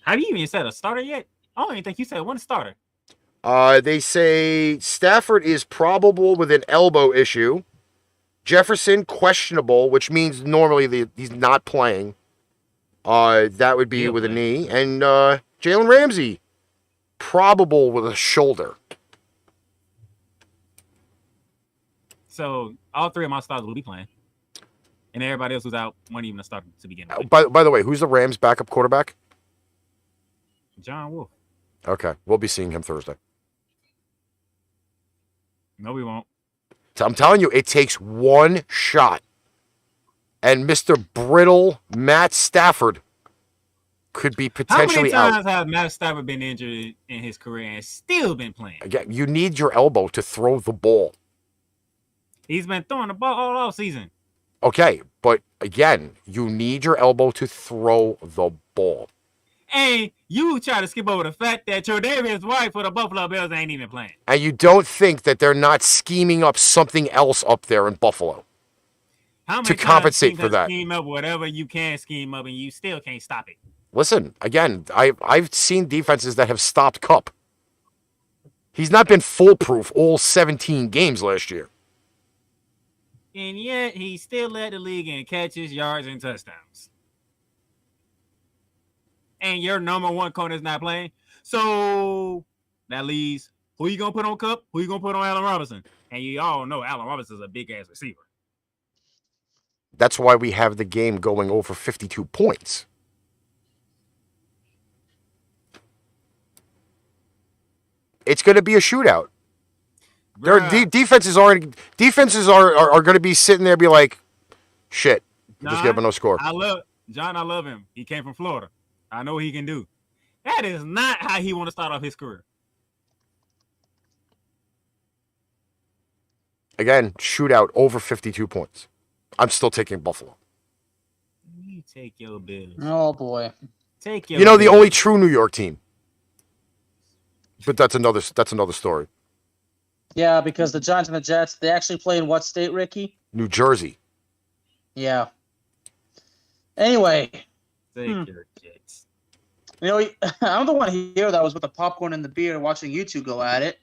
Have you even said a starter yet? I don't even think you said one starter. They say Stafford is probable with an elbow issue. Jefferson, questionable, which means normally he's not playing. That would be with a knee. And Jalen Ramsey, probable with a shoulder. So all 3 of my starters will be playing. And everybody else who's out won't even start to begin with. By the way, who's the Rams' backup quarterback? John Wolf. Okay, we'll be seeing him Thursday. No, we won't. So I'm telling you, it takes one shot. And Mr. Brittle Matt Stafford could be potentially out. How many times have Matt Stafford been injured in his career and still been playing? Again, you need your elbow to throw the ball. He's been throwing the ball all season. Okay, but again, you need your elbow to throw the ball. And you try to skip over the fact that Tre'Davious White for the Buffalo Bills ain't even playing. And you don't think that they're not scheming up something else up there in Buffalo to compensate for that. Scheme up whatever you can scheme up, and you still can't stop it. Listen, again, I've seen defenses that have stopped Kupp. He's not been foolproof all 17 games last year. And yet, he still led the league in catches, yards, and touchdowns. And your number 1 corner is not playing. So that leaves, who you going to put on Kupp? Who you going to put on Allen Robinson? And you all know Allen Robinson is a big-ass receiver. That's why we have the game going over 52 points. It's going to be a shootout. Defenses are going to be sitting there and be like, shit, just give him no score. I love him. He came from Florida. I know what he can do. That is not how he want to start off his career. Again, shootout over 52 points. I'm still taking Buffalo. You take your Bills. Oh, boy. Take your the only true New York team. But that's another story. Yeah, because the Giants and the Jets, they actually play in what state, Ricky? New Jersey. Yeah. Anyway, Take your kicks. you know, I'm the one here that was with the popcorn and the beer watching you two go at it.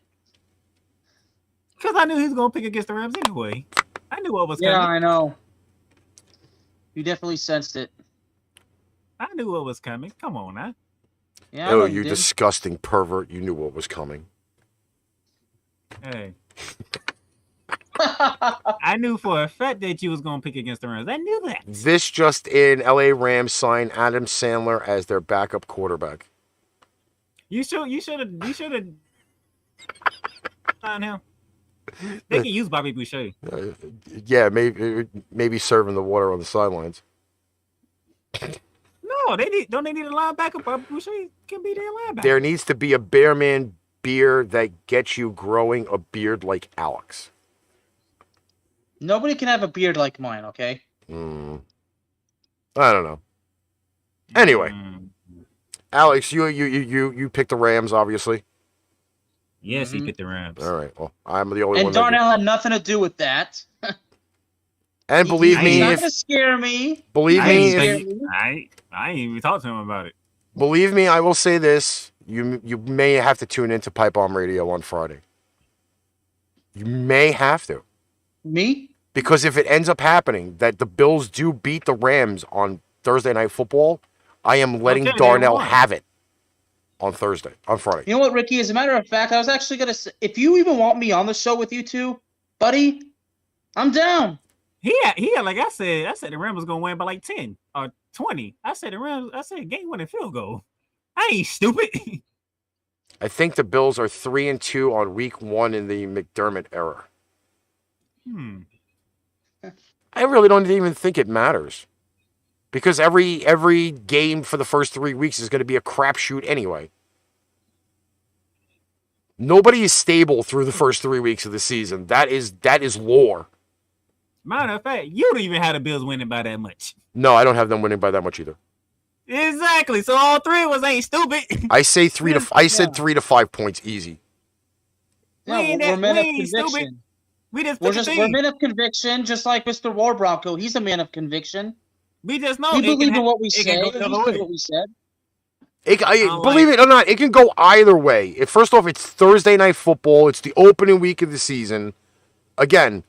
Because I knew he was going to pick against the Rams anyway. I knew what was Yeah, coming. I know. You definitely sensed it. I knew what was coming. Come on, now. Yeah, Oh, I know you did. disgusting pervert. You knew what was coming. Hey. I knew for a fact that you was going to pick against the Rams. I knew that. This just in, LA Rams sign Adam Sandler as their backup quarterback. You should have signed him. They can use Bobby Boucher. Yeah, maybe serving the water on the sidelines. No, they need a linebacker. Bobby Boucher can be their linebacker. There needs to be a Bearman beer that gets you growing a beard like Alex. Nobody can have a beard like mine, okay? I don't know. Anyway, Alex, you picked the Rams, obviously. Yes, he picked the Rams. All right. Well, I'm the only And one. Darnell had nothing to do with that. And believe me, He's not if gonna scare me. believe I me, ain't, if, I ain't even talked to him about it. believe me, I will say this: you may have to tune into Pipe Bomb Radio on Friday. You may have to. Me? Because if it ends up happening that the Bills do beat the Rams on Thursday Night Football, I am letting Darnell have it on Friday. You know what, Ricky? As a matter of fact, I was actually going to say, if you even want me on the show with you two, buddy, I'm down. Yeah, like I said the Rams was going to win by like 10 or 20. I said game-winning field goal. I ain't stupid. I think the Bills are 3-2 on week 1 in the McDermott era. I really don't even think it matters. Because every game for the first 3 weeks is going to be a crapshoot anyway. Nobody is stable through the first 3 weeks of the season. That is lore. Matter of fact, you don't even have the Bills winning by that much. No, I don't have them winning by that much either. Exactly. So all three of us ain't stupid. I said 3 to 5 points easy. Yeah, we're men of conviction. We're men of conviction, just like Mr. War Bronco. He's a man of conviction. We just know we believe in what we say. What we said. Believe it or not, it can go either way. First off, it's Thursday Night Football. It's the opening week of the season. Again,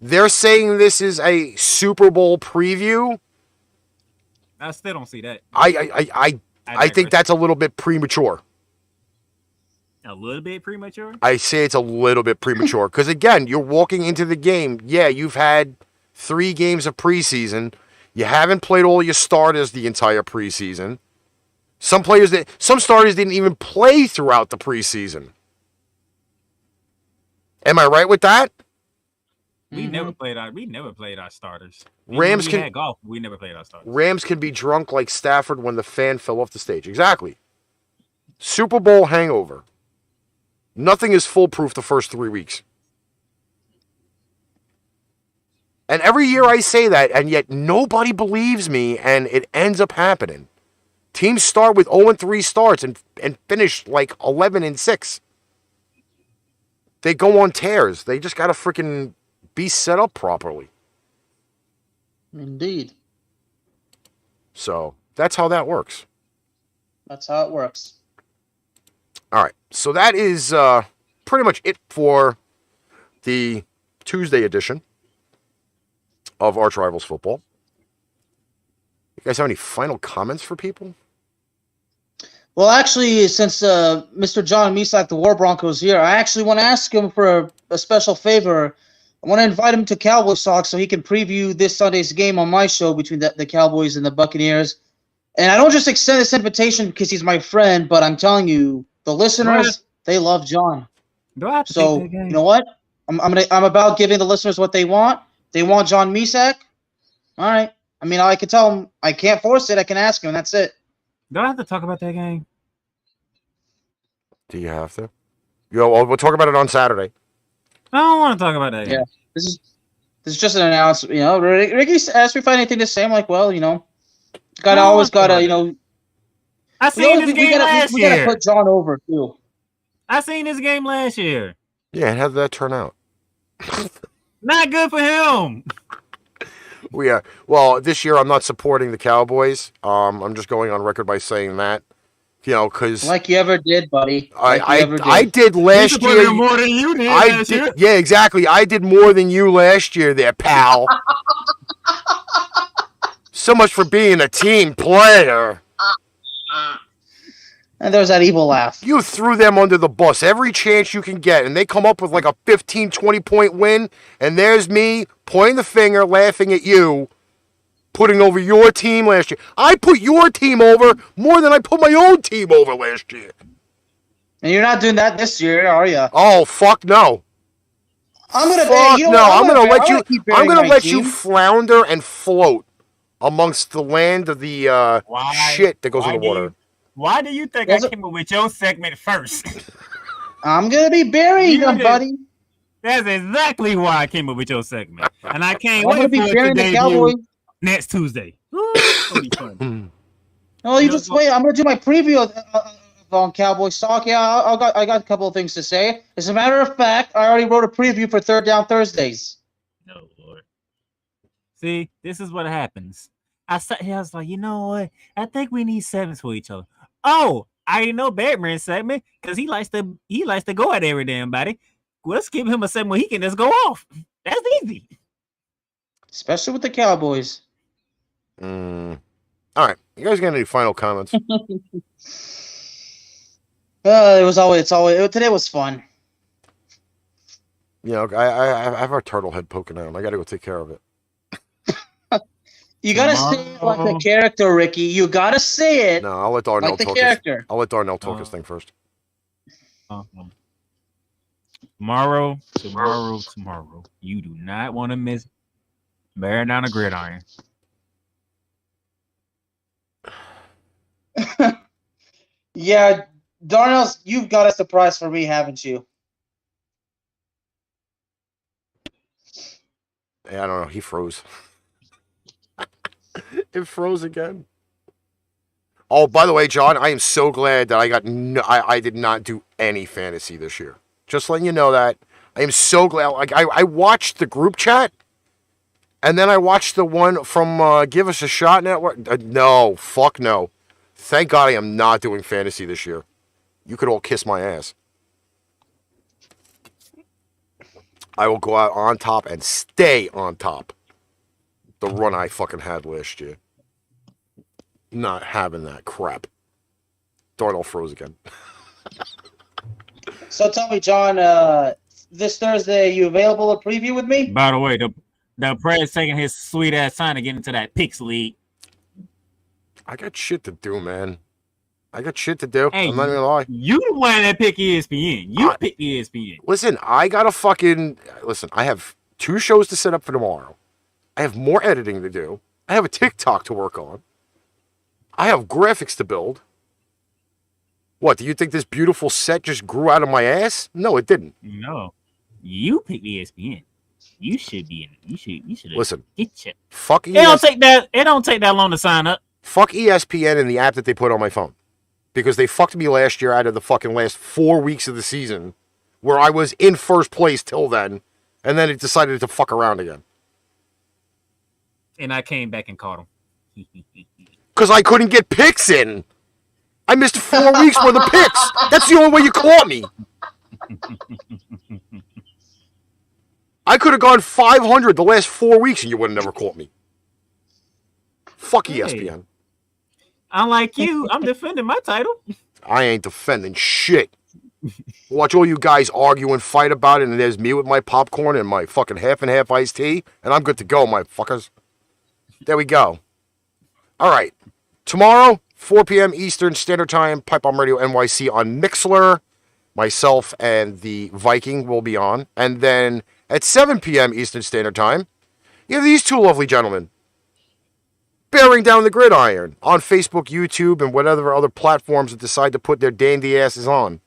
they're saying this is a Super Bowl preview. I still don't see that. I think that's a little bit premature. A little bit premature? I say it's a little bit premature. Because, again, you're walking into the game. Yeah, you've had 3 games of preseason. You haven't played all your starters the entire preseason. Some starters didn't even play throughout the preseason. Am I right with that? We never played our starters. Rams we had golf. We never played our starters. Rams can be drunk like Stafford when the fan fell off the stage. Exactly. Super Bowl hangover. Nothing is foolproof the first 3 weeks. And every year I say that, and yet nobody believes me, and it ends up happening. Teams start with 0-3 starts and finish like 11-6. They go on tears. They just got to freaking be set up properly. Indeed. So that's how that works. That's how it works. All right. So that is pretty much it for the Tuesday edition of ArchRivals Football. You guys have any final comments for people? Well, actually, since Mr. John Misak, the War Broncos, here, I actually want to ask him for a special favor. I want to invite him to Cowboys Talk so he can preview this Sunday's game on my show between the Cowboys and the Buccaneers. And I don't just extend this invitation because he's my friend, but I'm telling you, the listeners, they love John. So, you know what? I'm about giving the listeners what they want. They want John Misak. All right. I mean, I can tell him I can't force it. I can ask him. That's it. Do I have to talk about that game? Do you have to? We'll talk about it on Saturday. I don't want to talk about that game. Yeah. This is just an announcement. You know, Ricky asked me if I had anything to say. I'm like, well, you know, gotta, you know. I seen this game last year. We gotta put John over too. I seen this game last year. Yeah, how did that turn out? Not good for him. Well, this year I'm not supporting the Cowboys. I'm just going on record by saying that. Because like you ever did, buddy. I did last year. More than you did last year. Yeah, exactly. I did more than you last year, there, pal. So much for being a team player. And there's that evil laugh. You threw them under the bus every chance you can get, and they come up with like a 15, 20-point win, and there's me pointing the finger, laughing at you, putting over your team last year. I put your team over more than I put my own team over last year. And you're not doing that this year, are you? Oh, fuck no. I'm gonna let you flounder and float amongst the land of the shit that goes in the water. Why do you think I came up with your segment first? I'm gonna be burying them, buddy. That's exactly why I came up with your segment, and I can't wait for it to debut Cowboys next Tuesday. No, you just wait. I'm gonna do my preview on Cowboys talk. Yeah, I got a couple of things to say. As a matter of fact, I already wrote a preview for Third Down Thursdays. No, Lord. See, this is what happens. I sat here, I was like, you know what? I think we need segments for each other. Oh, I already know Batman's segment because he likes to go at every damn body. Well, let's give him a segment where he can just go off. That's easy. Especially with the Cowboys. All right. You guys got any final comments? Today was fun. I have our turtle head poking out. I got to go take care of it. You gotta say it like the character, Ricky. You gotta say it. No, I'll let Darnell like the talk. Character. I'll let Darnell talk his thing first. Tomorrow. You do not want to miss bearing down a gridiron. Yeah, Darnell, you've got a surprise for me, haven't you? Yeah, I don't know. He froze. It froze again. Oh, by the way, John, I am so glad that I did not do any fantasy this year. Just letting you know that. I am so glad. Like I watched the group chat, and then I watched the one from Give Us a Shot Network. No, fuck no. Thank God I am not doing fantasy this year. You could all kiss my ass. I will go out on top and stay on top. The run I fucking had last year. Not having that crap. Darnell froze again. So tell me, John, this Thursday, you available to preview with me? By the way, the Pred's taking his sweet ass time to get into that Picks League. I got shit to do, man. I got shit to do. Hey, I'm not gonna lie. You the one that pick ESPN. You pick ESPN. Listen, I have 2 shows to set up for tomorrow. I have more editing to do. I have a TikTok to work on. I have graphics to build. What, do you think this beautiful set just grew out of my ass? No, it didn't. No. You pick ESPN. You should be in it. You should listen. Get you. Fuck ESPN. It don't take that long to sign up. Fuck ESPN and the app that they put on my phone. Because they fucked me last year out of the fucking last 4 weeks of the season where I was in first place till then, and then it decided to fuck around again. And I came back and caught him. Because I couldn't get picks in. I missed 4 weeks worth of picks. That's the only way you caught me. I could have gone 500 the last 4 weeks and you would have never caught me. Fuck ESPN. Unlike you, I'm defending my title. I ain't defending shit. Watch all you guys argue and fight about it, and there's me with my popcorn and my fucking half and half iced tea, and I'm good to go, my fuckers. There we go. All right. Tomorrow, 4 p.m. Eastern Standard Time, Pipe Bomb Radio NYC on Mixlr. Myself and the Viking will be on. And then at 7 p.m. Eastern Standard Time, you have these 2 lovely gentlemen bearing down the gridiron on Facebook, YouTube, and whatever other platforms that decide to put their dandy asses on.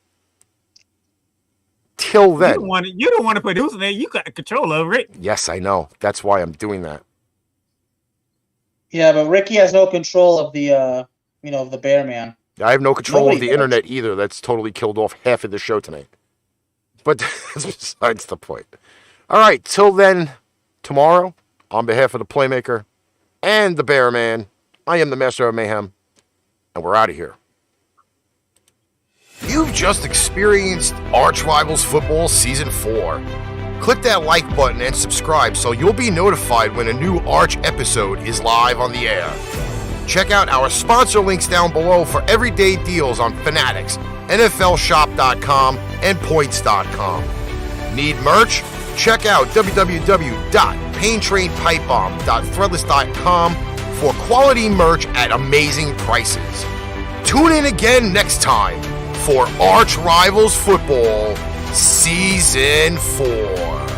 Till then. You don't want to put who's in there. You got control over it. Yes, I know. That's why I'm doing that. Yeah, but Ricky has no control of the, of the Bear Man. I have no control of the internet either. That's totally killed off half of the show tonight. But that's besides the point. All right, till then, tomorrow, On behalf of the Playmaker and the Bear Man, I am the Master of Mayhem, and we're out of here. You've just experienced ArchRivals Football Season 4. Click that like button and subscribe so you'll be notified when a new Arch episode is live on the air. Check out our sponsor links down below for everyday deals on Fanatics, NFLShop.com, and Points.com. Need merch? Check out www.paintrainpipebomb.threadless.com for quality merch at amazing prices. Tune in again next time for ArchRivals Football Season 4.